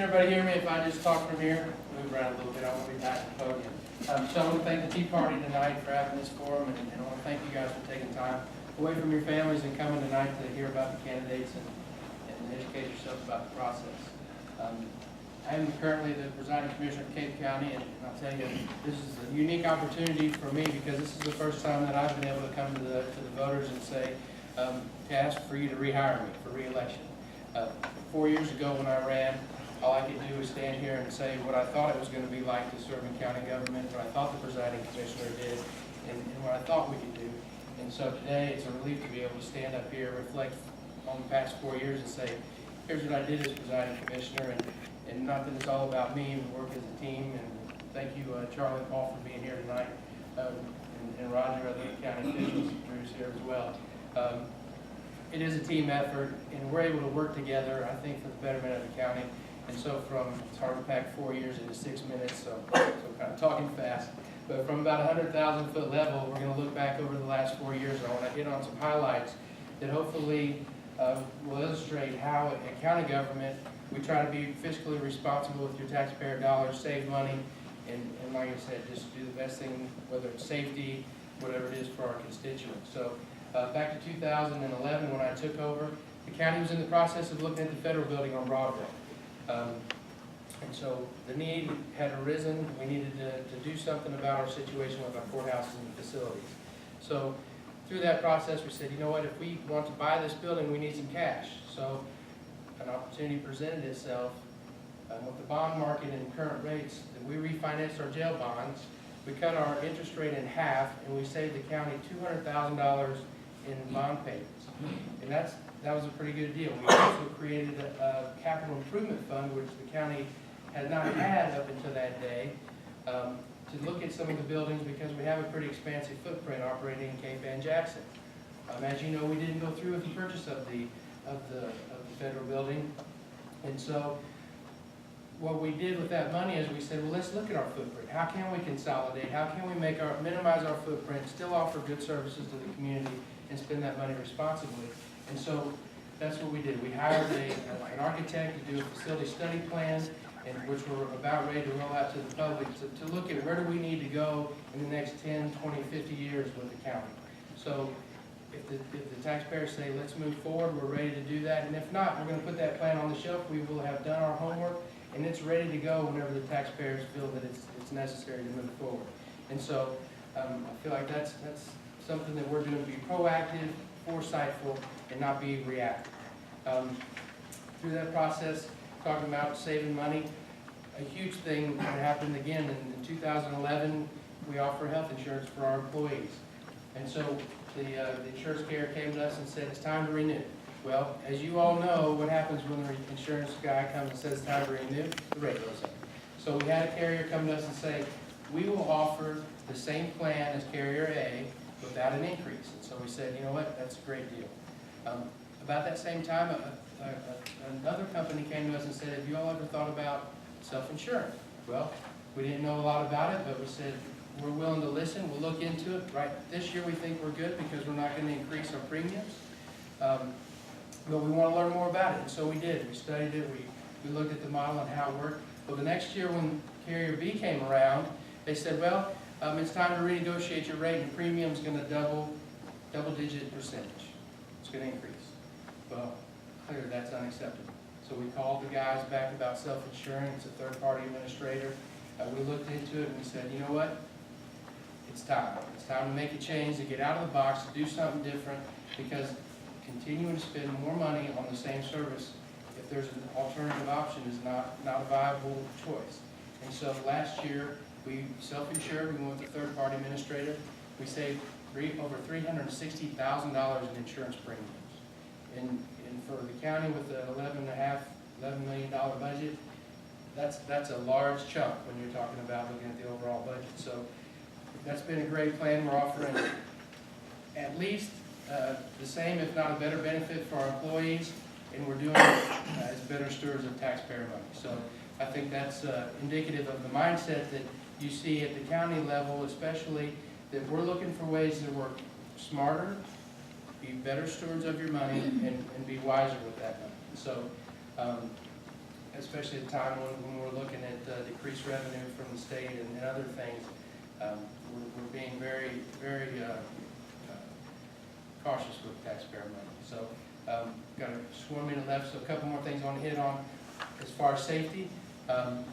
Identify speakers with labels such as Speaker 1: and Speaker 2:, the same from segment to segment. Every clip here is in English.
Speaker 1: Everybody hear me if I just talk from here? Move around a little bit, I want to be back at the podium. So I want to thank the Tea Party tonight for having this forum, and I want to thank you guys for taking time away from your families and coming tonight to hear about the candidates and educate yourselves about the process. I am currently the presiding commissioner of Cape County, and I'll tell you, this is a unique opportunity for me because this is the first time that I've been able to come to the voters and say, to ask for you to rehire me for re-election. 4 years ago when I ran, all I could do was stand here and say what I thought it was going to be like to serve in county government, what I thought the presiding commissioner did, and what I thought we could do. And so today it's a relief to be able to stand up here, reflect on the past 4 years and say, here's what I did as presiding commissioner, and not that it's all about me, we work as a team. And thank you, Charlie and Paul, for being here tonight, and Roger, other county officials, Drew's here as well. It is a team effort, and we're able to work together, I think, for the betterment of the county. And so it's hard to pack 4 years into 6 minutes, so kind of talking fast. But from about 100,000 foot level, we're going to look back over the last 4 years, and I want to hit on some highlights that hopefully will illustrate how at county government we try to be fiscally responsible with your taxpayer dollars, save money, and like I said, just do the best thing, whether it's safety, whatever it is for our constituents. So back to 2011 when I took over, the county was in the process of looking at the federal building on Broadway. And so the need had arisen. We needed to do something about our situation with our courthouses and facilities. So through that process, we said, you know what, if we want to buy this building, we need some cash. So an opportunity presented itself with the bond market and current rates. That we refinanced our jail bonds. We cut our interest rate in half, and we saved the county $200,000 in bond payments. And that was a pretty good deal. We also created a capital improvement fund, which the county had not had up until that day, to look at some of the buildings because we have a pretty expansive footprint operating in Cape and Jackson. As you know, we didn't go through with the purchase of the federal building, and so what we did with that money is we said, well, let's look at our footprint. How can we consolidate? How can we minimize our footprint, still offer good services to the community, and spend that money responsibly? And so that's what we did. We hired an architect to do a facility study plan, which we're about ready to roll out to the public to look at where do we need to go in the next 10, 20, 50 years with the county. So if the taxpayers say, let's move forward, we're ready to do that. And if not, we're going to put that plan on the shelf. We will have done our homework, and it's ready to go whenever the taxpayers feel that it's necessary to move forward. And so I feel like that's something that we're doing to be proactive, foresightful, and not be reactive. Through that process, talking about saving money, a huge thing that happened again in 2011, we offer health insurance for our employees. And so the insurance carrier came to us and said, it's time to renew. Well, as you all know, what happens when the insurance guy comes and says it's time to renew? The rate goes up. So we had a carrier come to us and say, we will offer the same plan as carrier A without an increase. And so we said, you know what, that's a great deal. About that same time, another company came to us and said, have you all ever thought about self-insurance? Well, we didn't know a lot about it, but we said, we're willing to listen, we'll look into it. Right this year we think we're good because we're not going to increase our premiums. But we want to learn more about it, and so we did. We studied it, we looked at the model and how it worked. Well, the next year when Carrier B came around, they said, well, it's time to renegotiate your rate, and premium's going to double-digit percentage. It's going to increase. Well, clearly that's unacceptable. So we called the guys back about self-insuring. It's a third-party administrator. We looked into it and we said, you know what? It's time. It's time to make a change, to get out of the box, to do something different, because continuing to spend more money on the same service, if there's an alternative option, is not a viable choice. And so last year, we self-insured. We went with a third-party administrator. We saved over $360,000 in insurance premiums. And for the county with the $11 million budget, that's a large chunk when you're talking about looking at the overall budget. So that's been a great plan. We're offering at least the same, if not a better benefit for our employees, and we're doing it as better stewards of taxpayer money. So I think that's indicative of the mindset that you see at the county level, especially that we're looking for ways to work smarter, be better stewards of your money, and be wiser with that money. So especially at a time when we're looking at decreased revenue from the state and other things. We're being very, very cautious with taxpayer money. So, got a swarm minute left, so a couple more things I want to hit on. As far as safety,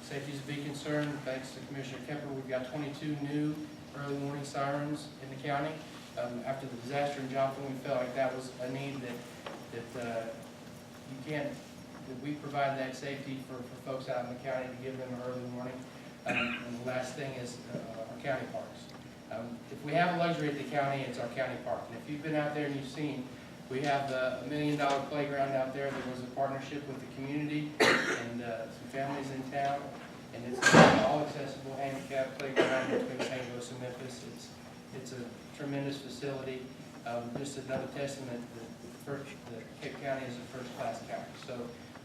Speaker 1: safety is a big concern. Thanks to Commissioner Kemper, we've got 22 new early warning sirens in the county. After the disaster in Joplin, we felt like that was a need that we provide that safety for folks out in the county to give them an early warning. And the last thing is our county parks. If we have a luxury at the county, it's our county park. And if you've been out there and you've seen, we have a $1 million playground out there. There was a partnership with the community and some families in town. And it's an all-accessible handicap playground between St. Louis and Memphis. It's a tremendous facility. Just another testament that Cape County is a first-class county. So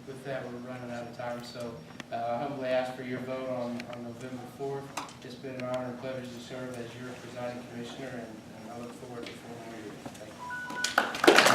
Speaker 1: with that, we're running out of time. So I humbly ask for your vote on November 4th. It's been an honor and privilege to serve as your presiding commissioner, and